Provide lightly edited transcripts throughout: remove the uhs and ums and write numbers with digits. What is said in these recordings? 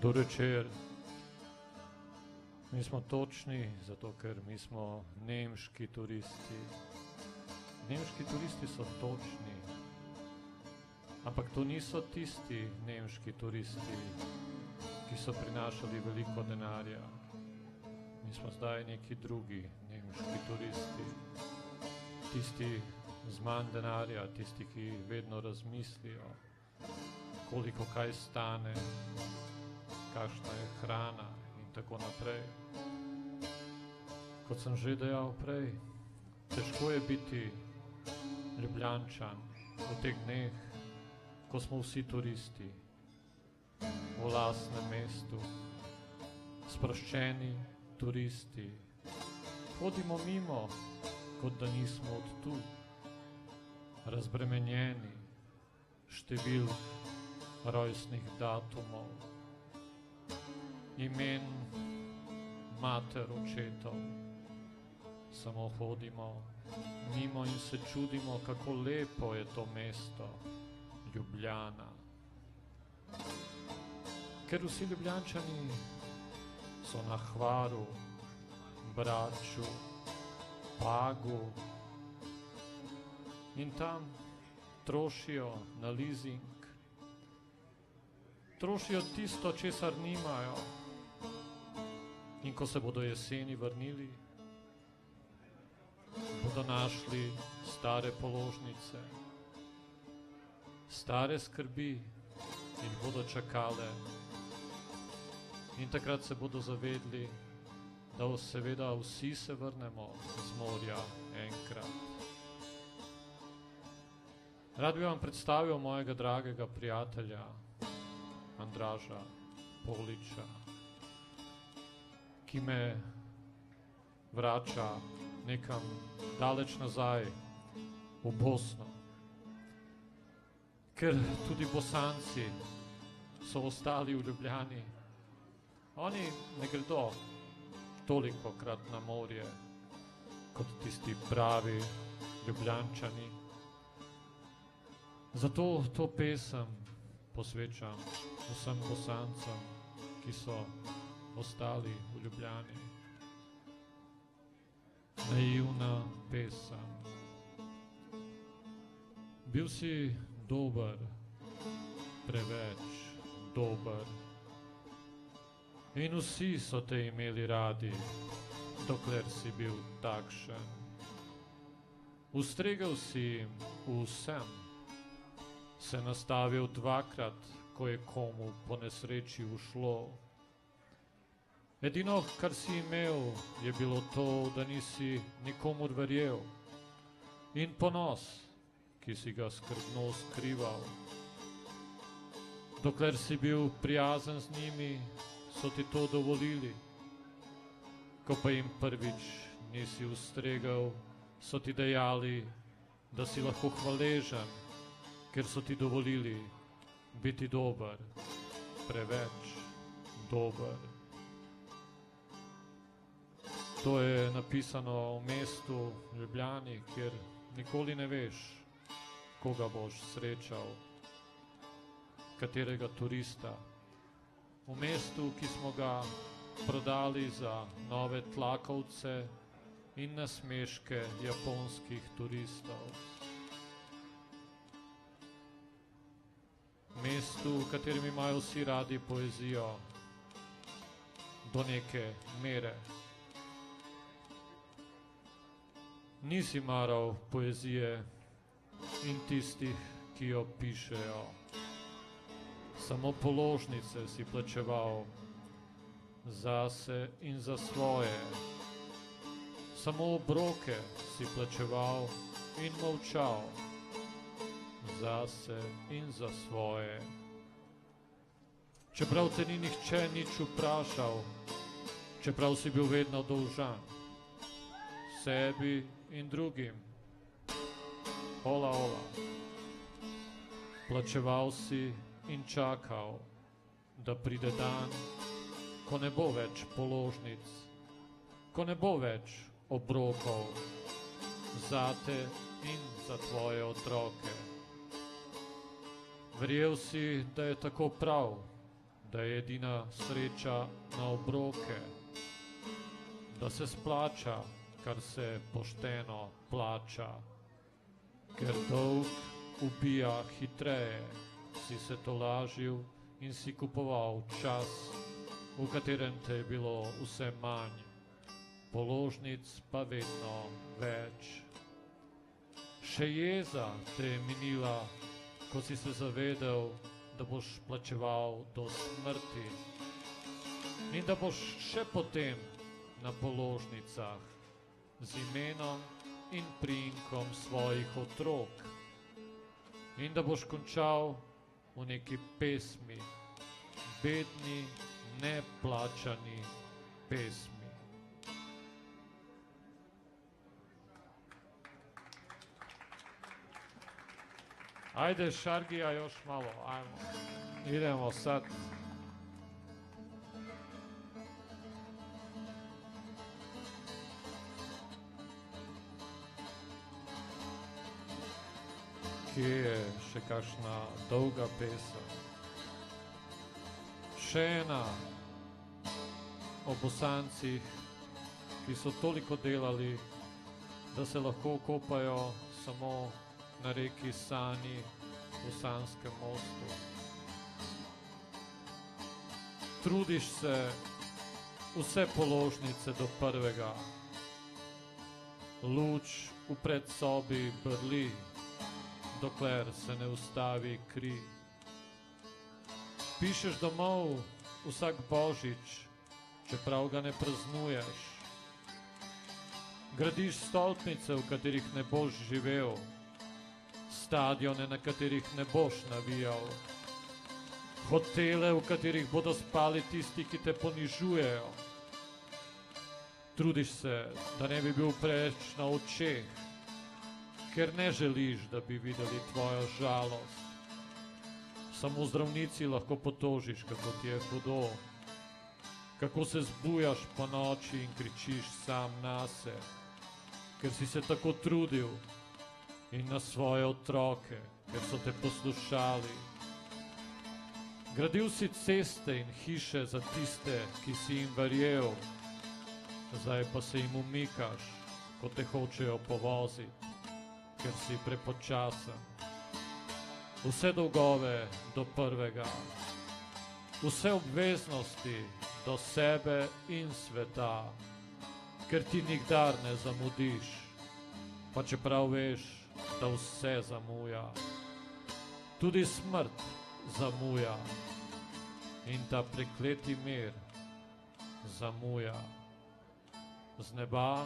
Dorečer. Mi smo točni, zato ker mi smo nemški turisti. Nemški turisti so točni, ampak to niso tisti nemški turisti, ki so prinašali veliko denarja. Mi smo zdaj neki drugi nemški turisti, tisti z manj denarja, tisti, ki vedno razmislijo, koliko kaj stane, kakšna je hrana in tako naprej. Kot sem že dejal prej, težko je biti Ljubljančan v teh dneh, ko smo vsi turisti v lastnem mestu, sproščeni turisti. Hodimo mimo, kot da nismo od tu, razbremenjeni števil rojstnih datumov, imen mater, očetov. Samo hodimo mimo in se čudimo, kako lepo je to mesto, Ljubljana. Ker vsi Ljubljančani so na Hvaru, Braču, Pagu in tam trošijo na leasing, trošijo tisto, česar nimajo. In ko se bodo jeseni vrnili, bodo našli stare položnice, stare skrbi in bodo čakale. In takrat se bodo zavedli, da seveda vsi se vrnemo z morja enkrat. Rad bi vam predstavil mojega dragega prijatelja Andraža Poliča, ki me vrača nekam daleč nazaj v Bosno. Ker tudi Bosanci so ostali v Ljubljani. Oni ne gredo tolikokrat na morje kot tisti pravi Ljubljančani. Zato to pesem posvečam vsem Bosancem, ki so ostali v Ljubljani. Naivna pesem. Bil si dober, preveč dober. In vsi so te imeli radi, dokler si bil takšen. Ustregel si jim vsem, se nastavil dvakrat, ko je komu po nesreči ušlo. Edino, kar si imel, je bilo to, da nisi nikomur verjel. In ponos, ki si ga skrbno skrival. Dokler si bil prijazen z njimi, so ti to dovolili. Ko pa jim prvič nisi ustregel, so ti dejali, da si lahko hvaležen, ker so ti dovolili biti dober, preveč dober. To je napisano v mestu Ljubljani, kjer nikoli ne veš, koga boš srečal, katerega turista. V mestu, ki smo ga prodali za nove tlakovce in nasmeške japonskih turistov. Mestu, v katerem imajo vsi radi poezijo do neke mere. Nisi maral poezije in tistih, ki jo pišejo. Samo položnice si plačeval zase in za svoje. Samo obroke si plačeval in molčal zase in za svoje. Čeprav te ni nihče nič vprašal, čeprav si bil vedno dolžan sebi in drugim. Hola, hola. Plačeval si in čakal, da pride dan, ko ne bo več položnic, ko ne bo več obrokov zate in za tvoje otroke. Verjel si, da je tako prav, da je edina sreča na obroke, da se splača, kar se pošteno plača, ker dolg ubija hitreje, si se tolažil in si kupoval čas, v katerem te je bilo vse manj, položnic pa vedno več. Še jeza te je minila, ko si se zavedel, da boš plačeval do smrti in da boš še potem na položnicah z imenom in priimkom svojih otrok in da boš končal v neki pesmi, bedni, neplačani pesmi. Ajde, Šargija, još malo, ajmo. Idemo sad. Kje je še kakšna dolga pesem? Še ena o Bosancih, ki so toliko delali, da se lahko kopajo samo na reki Sani v Sanskem mostu. Trudiš se vse položnice do prvega. Luč v predsobi brli, dokler se ne ustavi kri. Pišeš domov vsak božič, čeprav ga ne praznuješ. Gradiš stolpnice, v katerih ne boš živel, stadione, na katerih ne boš navijal, hotele, v katerih bodo spali tisti, ki te ponižujejo. Trudiš se, da ne bi bil preveč na očeh, ker ne želiš, da bi videli tvojo žalost. Samo zdravnici lahko potožiš, kako ti je hudo, kako se zbujaš po noči in kričiš sam nase, ker si se tako trudil in na svoje otroke, ker so te poslušali. Gradil si ceste in hiše za tiste, ki si jim verjel, zdaj pa se jim umikaš, ko te hočejo povoziti, ker si prepočasen. Vse dolgove do prvega, vse obveznosti do sebe in sveta, ker ti nikdar ne zamudiš, pa čeprav veš, da vse zamuja. Tudi smrt zamuja in ta prekleti mir zamuja. Z neba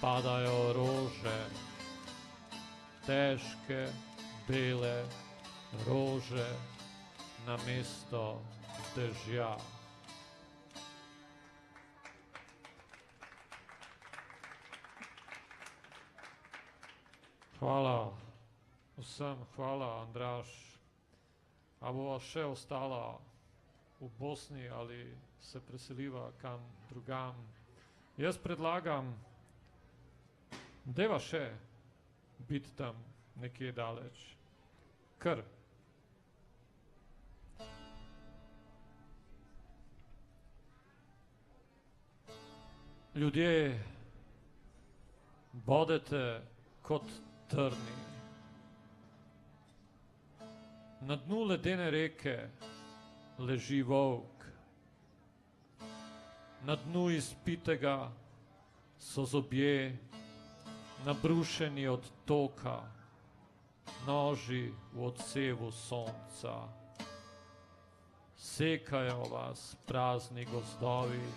padajo rože, težke, bele rože namesto dežja. Hvala vsem, hvala Andraž. A bova še ostala v Bosni ali se preseliva kam drugam? Jaz predlagam, deva še biti tam nekje daleč. Kar. Ljudje bodete kot trni. Na dnu ledene reke leži volk. Na dnu izpitega so zobje nabrušeni od toka, noži v odsevu sonca. Sekajo vas prazni gozdovi,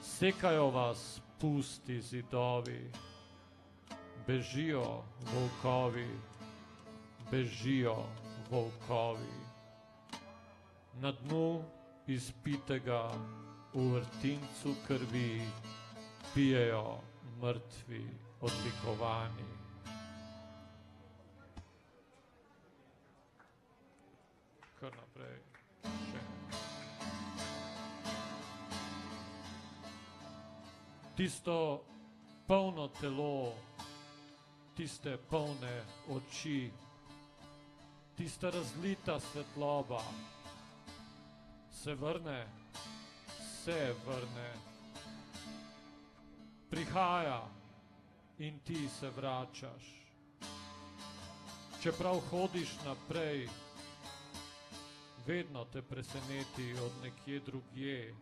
sekajo vas pusti zidovi. Bežijo volkovi, bežijo volkovi. Na dnu izpitega v vrtincu krvi pijejo mrtvi odlikovani. Kar naprej. Še. Tisto polno telo, tiste polne oči, tista razlita svetloba, se vrne, prihaja in ti se vračaš. Čeprav hodiš naprej, vedno te preseneti od nekje drugje.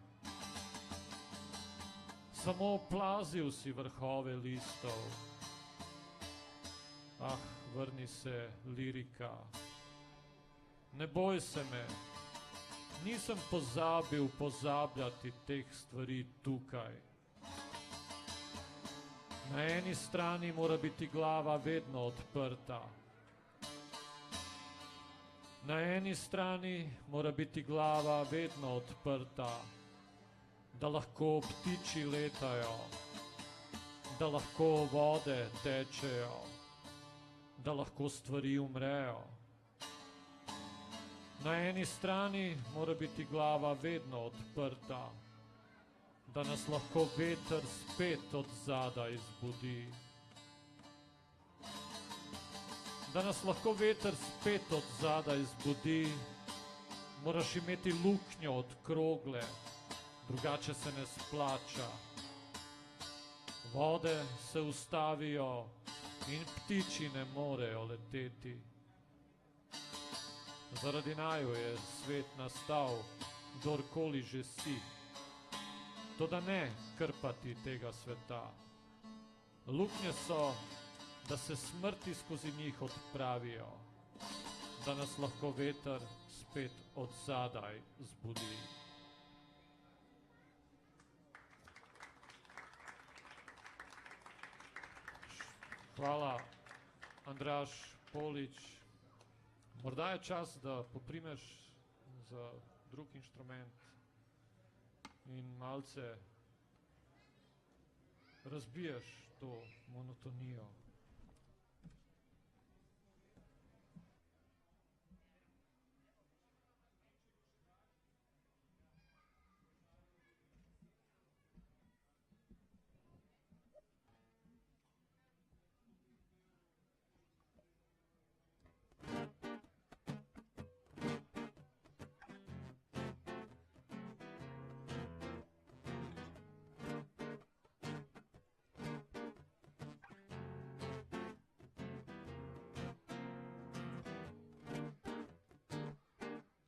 Samo oplazil si vrhove listov. Ah, vrni se, lirika. Ne boj se me, nisem pozabil pozabljati teh stvari tukaj. Na eni strani mora biti glava vedno odprta. Na eni strani mora biti glava vedno odprta, da lahko ptiči letajo, da lahko vode tečejo, da lahko stvari umrejo. Na eni strani mora biti glava vedno odprta, da nas lahko veter spet od zadaj zbudi. Da nas lahko veter spet od zadaj zbudi, moraš imeti luknjo od krogle, drugače se ne splača. Vode se ustavijo in ptiči ne morejo leteti. Zaradi naju je svet nastal, kdorkoli že si. Toda ne krpati tega sveta. Luknje so, da se smrti skozi njih odpravijo, da nas lahko veter spet od zadaj zbudi. Hvala, Andraž Polič. Morda je čas, da poprimeš za drug inštrument in malce razbiješ to monotonijo.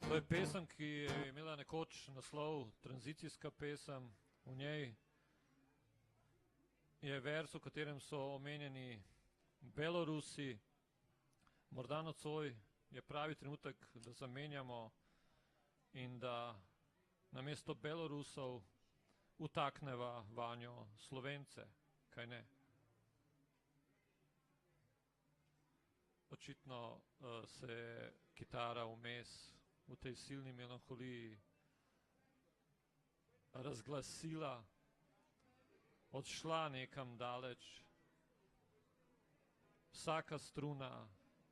To je pesem, ki je imela nekoč naslov Tranzicijska pesem. V njej je vers, v katerem so omenjeni Belorusi. Morda nocoj je pravi trenutek, da zamenjamo in da namesto Belorusov utakneva vanjo Slovence, kaj ne? Očitno se je kitara vmes v tej silni melanholiji razglasila, odšla nekam daleč, vsaka struna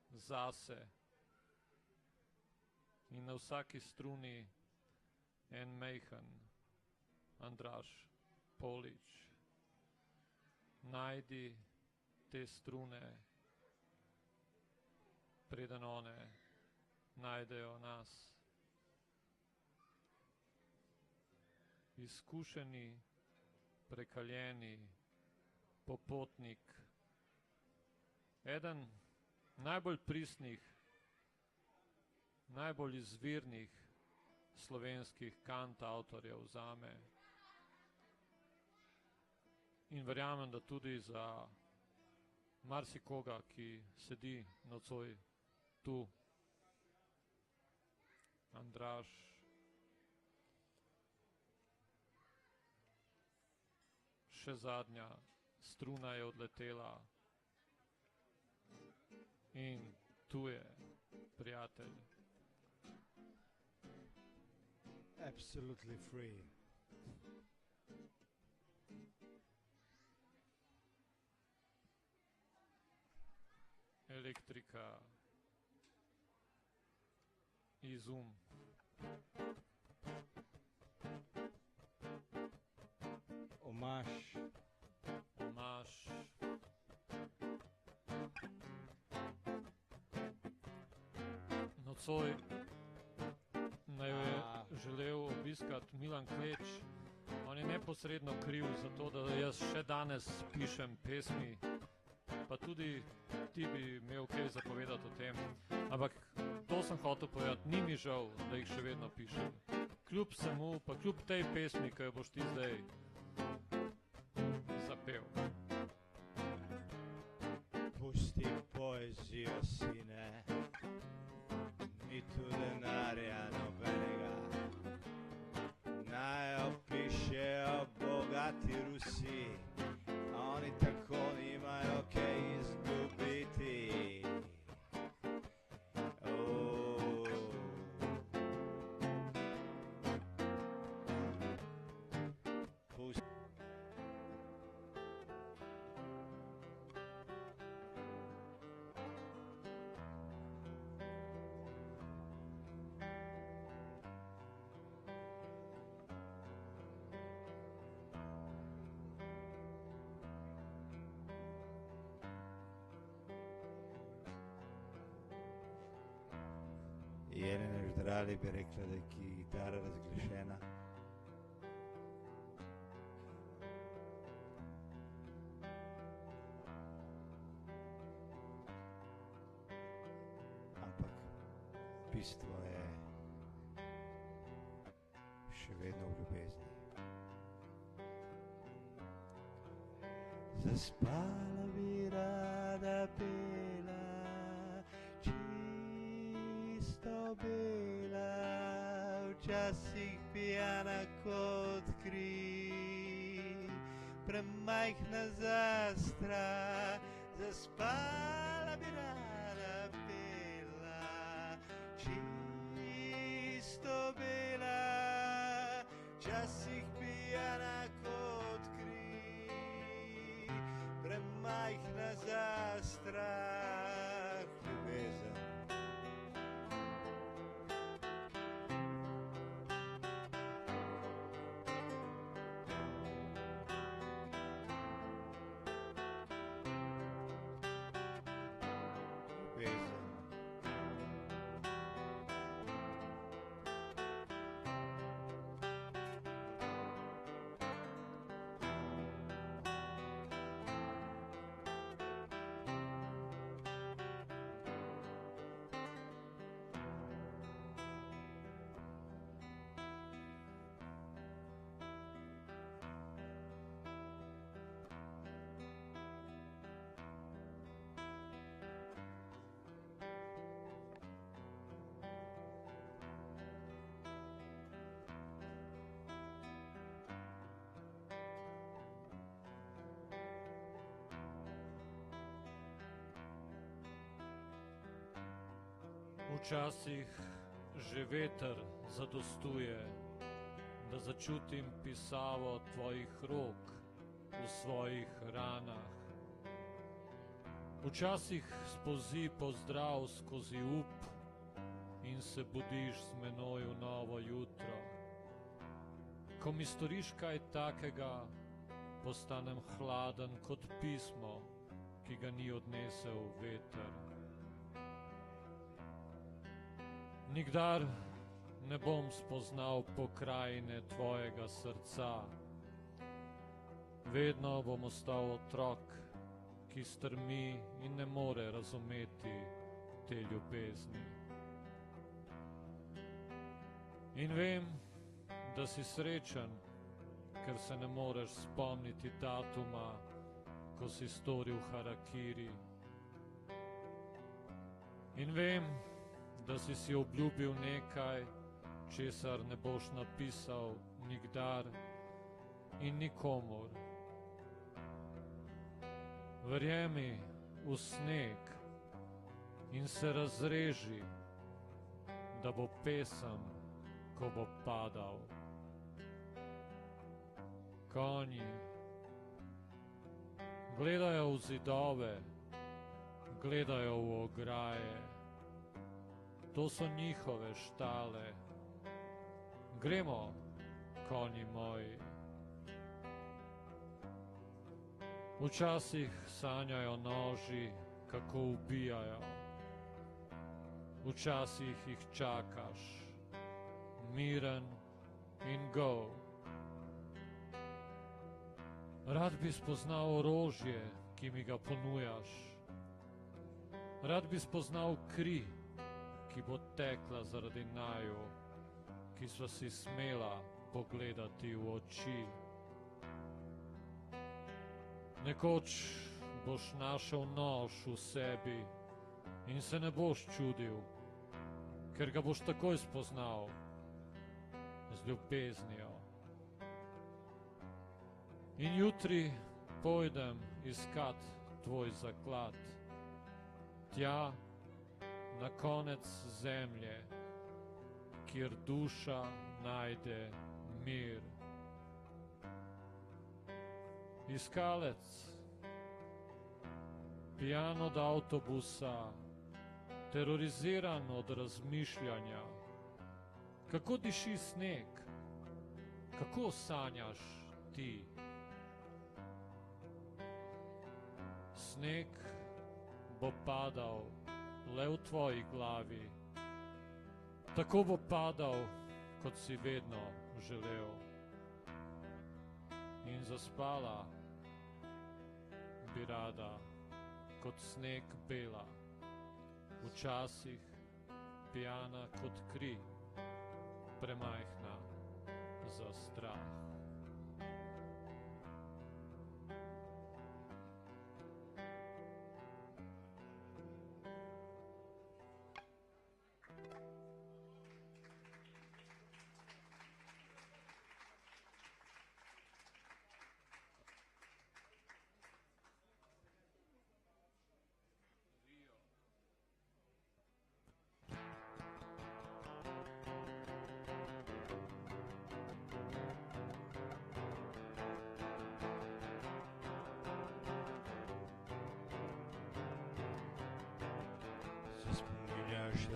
zase in na vsaki struni en majhen Andraž Polič. Najdi te strune, preden one najdejo nas. Izkušeni, prekaljeni popotnik, eden najbolj pristnih, najbolj izvirnih slovenskih kantavtorjev zame. In verjamem, da tudi za marsikoga, ki sedi nocoj tu. Andraž, še zadnja struna je odletela in tu je, prijatelj. Absolutely free. Elektrika, izum. Omaž. Nocoj naj jo je želel obiskati Milan Kleč, on je neposredno kriv za to, da jaz še danes pišem pesmi, pa tudi ti bi imel kaj zapovedati o tem. Ampak to sem hotel povedati, ni mi žal, da jih še vedno pišem. Kljub vsemu, pa kljub tej pesmi, ki jo boš ti zdaj zapel. Pusti poezijo, sine, ni tu denarja nobenega. Naj opišejo bogati Rusi, oni tako nimajo kaj izgubiti. Jelena Ždrali bi rekla, da je kitara razglašena. Ampak bistvo je še vedno v ljubezni. Zaspala bi rada pela, bela, včasih pijana kot kri, premajhna zastra, zaspala bi rada bela, čisto bela, včasih pijana kot kri, premajhna zastra, ljubezen. Včasih že veter zadostuje, da začutim pisavo tvojih rok v svojih ranah. Včasih spozi pozdrav skozi up in se budiš z menoj v novo jutro. Ko mi storiš kaj takega, postanem hladen kot pismo, ki ga ni odnesel veter. Nikdar ne bom spoznal pokrajine tvojega srca. Vedno bom ostal otrok, ki strmi in ne more razumeti te ljubezni. In vem, da si srečen, ker se ne moreš spomniti datuma, ko si storil harakiri. In vem, da si si obljubil nekaj, česar ne boš napisal nikdar in nikomur. Verjemi v sneg in se razreži, da bo pesem, ko bo padal. Konji gledajo v zidove, gledajo v ograje. To so njihove štale. Gremo, konji moji. Včasih sanjajo noži, kako ubijajo. Včasih jih čakaš, miren in gol. Rad bi spoznal orožje, ki mi ga ponujaš. Rad bi spoznal kri, ki bo tekla zaradi naju, ki sva si smela pogledati v oči. Nekoč boš našel nož v sebi in se ne boš čudil, ker ga boš takoj spoznal z ljubeznijo. In jutri pojdem iskat tvoj zaklad, tja na konec zemlje, kjer duša najde mir. Iskalec, pijan od avtobusa, teroriziran od razmišljanja. Kako diši sneg? Kako sanjaš ti? Sneg bo padal le v tvoji glavi. Tako bo padal, kot si vedno želel. In zaspala bi rada, kot sneg bela, včasih pijana kot kri, premajhna za strah.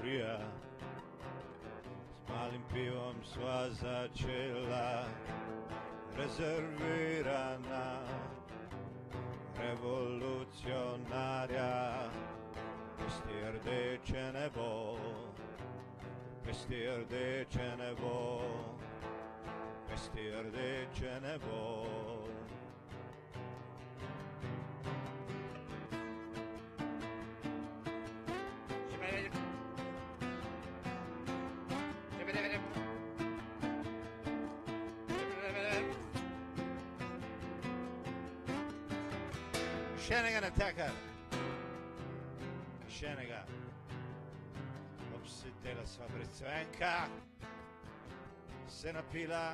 Rija, s malim pivom sva začela, rezervirana revolucionarja. Pesti rdeče nebo, pesti rdeče nebo, pesti rdeče nebo. Shanagan attacker. Shanagan. Obsidela sva Bricenka. Se napila,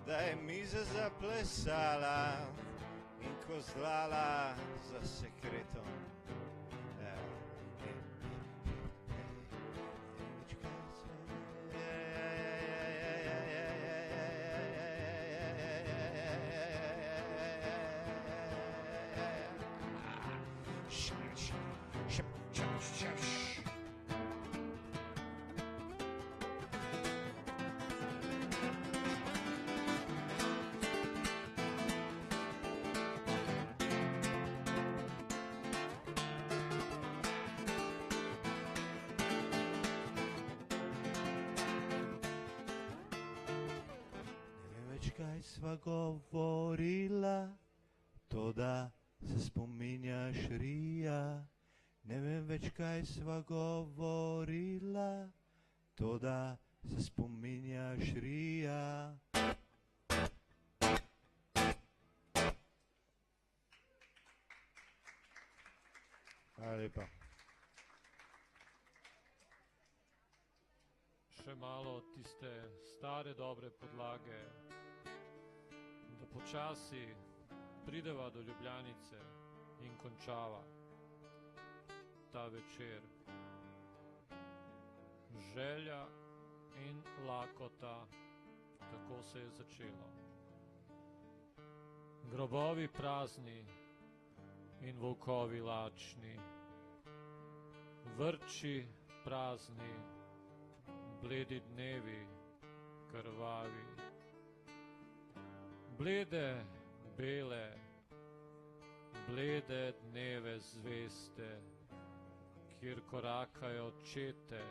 da je miza zaplesala in kozlala za sekretom. Kaj sva govorila, to da se spominjaš Rija. Ne vem več, kaj sva govorila, to da se spominjaš Rija. Hvala lepa. Še malo tiste stare dobre podlage, da počasi prideva do Ljubljanice in končava ta večer. Želja in lakota, tako se je začelo. Grobovi prazni in volkovi lačni, vrči prazni, bledi dnevi, krvavi. Blede, bele, blede dneve zveste, kjer korakajo čete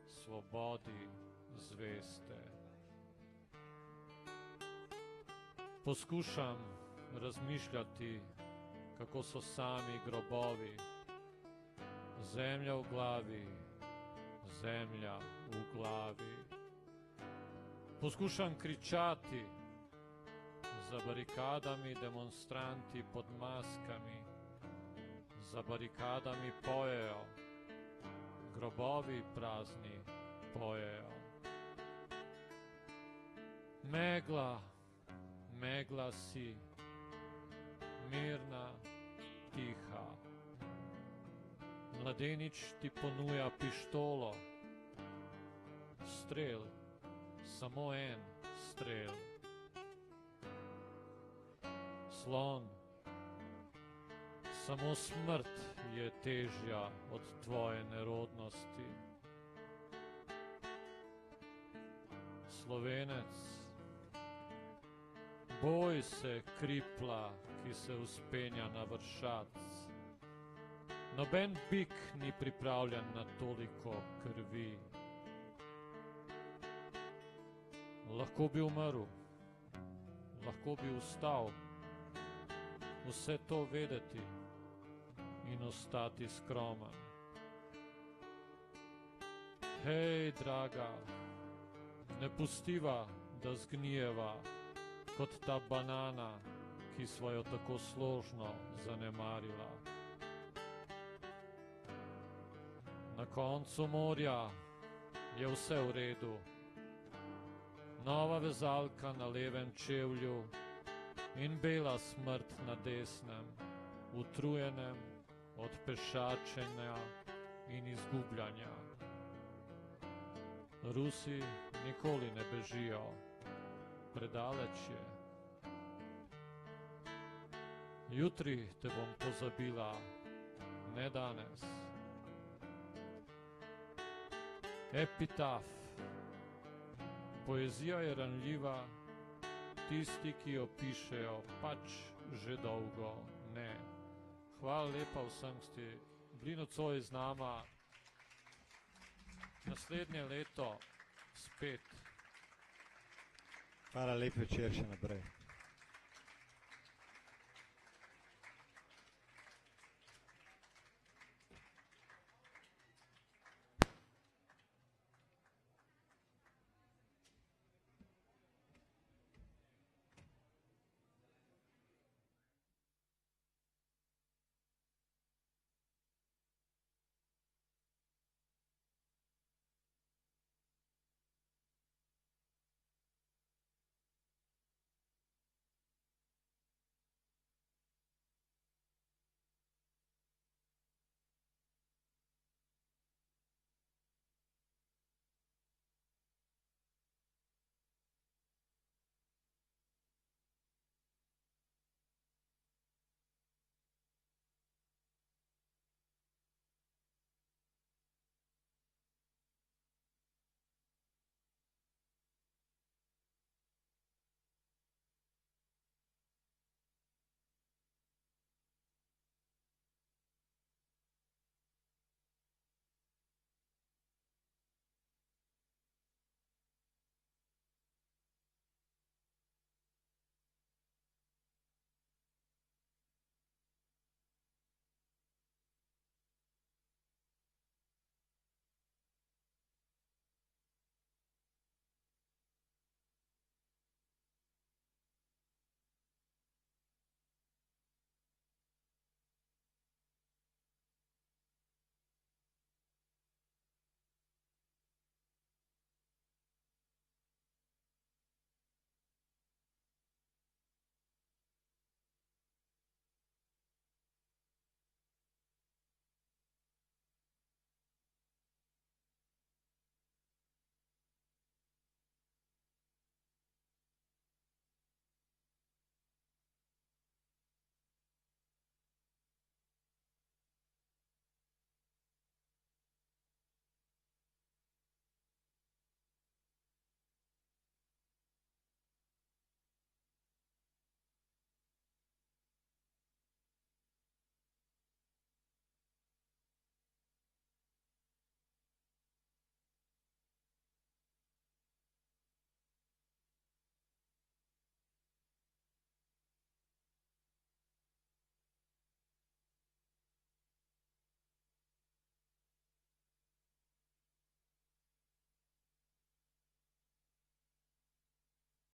svobodi zveste. Poskušam razmišljati, kako so sami grobovi, zemlja v glavi, zemlja v glavi. Poskušam kričati, za barikadami demonstranti pod maskami, za barikadami pojejo, grobovi prazni pojejo. Megla, megla si, mirna, tiha. Mladenič ti ponuja pištolo, strel, samo en strel. Slon, samo smrt je težja od tvoje nerodnosti. Slovenec, boj se kripla, ki se vzpenja na vršac. Noben bik ni pripravljen na toliko krvi. Lahko bi umrl, lahko bi vstal, vse to vedeti in ostati skromen. Hej, draga, ne pustiva, da zgnijeva kot ta banana, ki sva jo tako složno zanemarila. Na koncu morja je vse v redu. Nova vezalka na levem čevlju in bela smrt na desnem, utrujenem od pešačenja in izgubljanja. Rusi nikoli ne bežijo, predaleč je. Jutri te bom pozabila, ne danes. Epitaf. Poezija je ranljiva, tisti, ki jo pišejo, pač že dolgo ne. Hvala lepa vsem, ste bili nocoj z nama. Naslednje leto spet. Hvala, lep večer še naprej.